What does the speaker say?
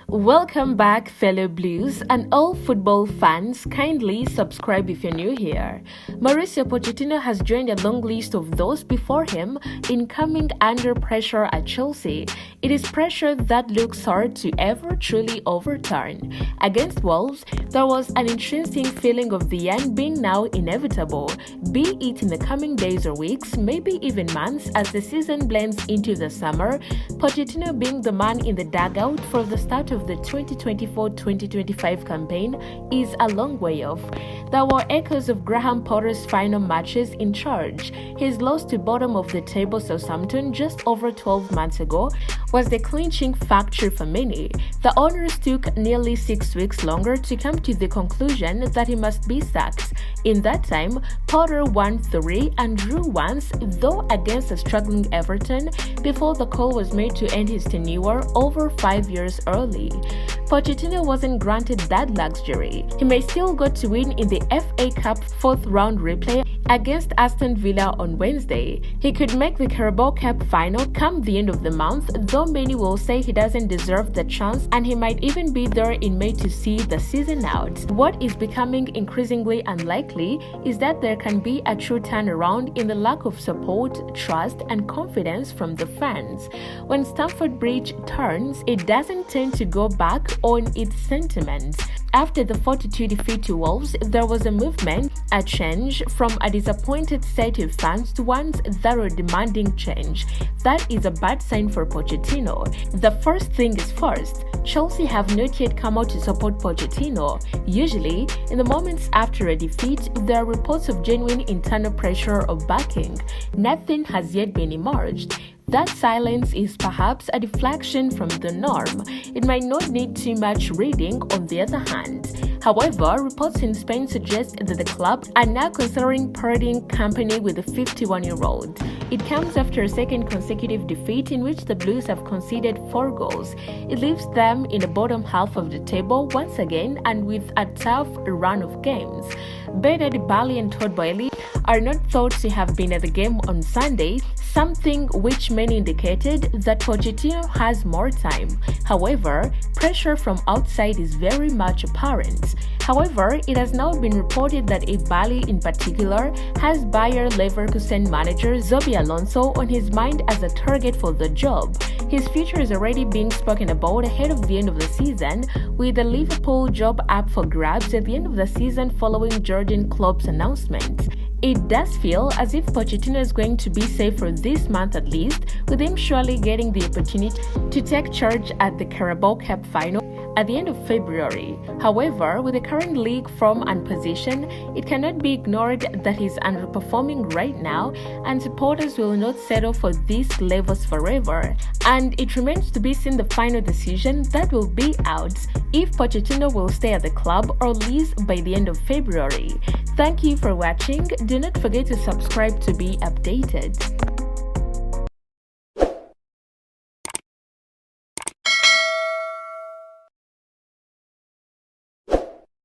Welcome back, fellow Blues and all football fans. Kindly subscribe if you're new here. Mauricio Pochettino has joined a long list of those before him in coming under pressure at Chelsea. It is pressure that looks hard to ever truly overturn. Against Wolves, there was an intrinsic feeling of the end being now inevitable, be it in the coming days or weeks, maybe even months as the season blends into the summer. Pochettino being the man in the dugout for the start of the 2024-2025 campaign is a long way off. There were echoes of Graham Potter's final matches in charge. His loss to bottom of the table Southampton just over 12 months ago was the clinching factor for many. The owners took nearly 6 weeks longer to come to the conclusion that he must be sacked. In that time, Potter won 3 and drew once, though against a struggling Everton, before the call was made to end his tenure over 5 years early. Pochettino wasn't granted that luxury. He may still go to win in the FA Cup 4th round replay against Aston Villa on Wednesday. He could make the Carabao Cup final come the end of the month, though many will say he doesn't deserve the chance and he might even be there in May to see the season out. What is becoming increasingly unlikely is that there can be a true turnaround in the lack of support, trust, and confidence from the fans. When Stamford Bridge turns, it doesn't tend to go back on its sentiments. After the 4-2 defeat to Wolves, there was a movement, a change from a disappointed set of fans to ones that were demanding change. That is a bad sign for Pochettino. The first thing is first. Chelsea have not yet come out to support Pochettino. Usually, in the moments after a defeat, there are reports of genuine internal pressure or backing. Nothing has yet been emerged. That silence is perhaps a deflection from the norm. It might not need too much reading on the other hand. However, reports in Spain suggest that the club are now considering parting company with the 51-year-old. It comes after a second consecutive defeat in which the Blues have conceded 4 goals. It leaves them in the bottom half of the table once again and with a tough run of games. Beda Dibali and Todd Boehly are not thought to have been at the game on Sunday, something which many indicated that Pochettino has more time. However, pressure from outside is very much apparent. However, it has now been reported that Ibali in particular has Bayer Leverkusen manager Xabi Alonso on his mind as a target for the job. His future is already being spoken about ahead of the end of the season, with the Liverpool job up for grabs at the end of the season following Jurgen Klopp's announcement. It does feel as if Pochettino is going to be safe for this month at least, with him surely getting the opportunity to take charge at the Carabao Cup final at the end of February. However, with the current league form and position, it cannot be ignored that he's underperforming right now, and supporters will not settle for these levels forever. And it remains to be seen the final decision that will be out if Pochettino will stay at the club or leave by the end of February. Thank you for watching. Do not forget to subscribe to be updated.